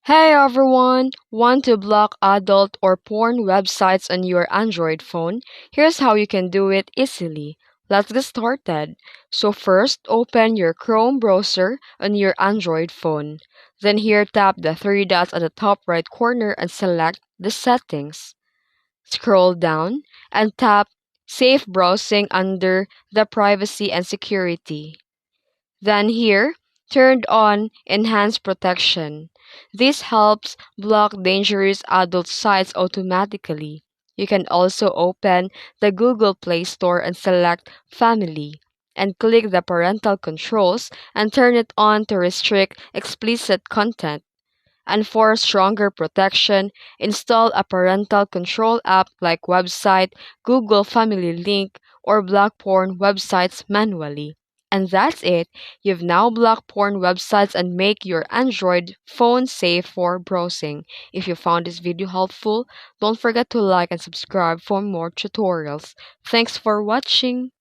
Hey everyone! Want to block adult or porn websites on your Android phone? Here's how you can do it easily. Let's get started. So first, open your Chrome browser on your Android phone. Then here tap the three dots at the top right corner and select the settings. Scroll down and tap Safe Browsing under the Privacy and Security. Then here, turned on Enhanced Protection. This helps block dangerous adult sites automatically. You can also open the Google Play Store and select Family and click the parental controls and turn it on to restrict explicit content. And for stronger protection, install a parental control app like Website, Google Family Link, or block porn websites manually. And that's it. You've now blocked porn websites and make your Android phone safe for browsing. If you found this video helpful, don't forget to like and subscribe for more tutorials. Thanks for watching.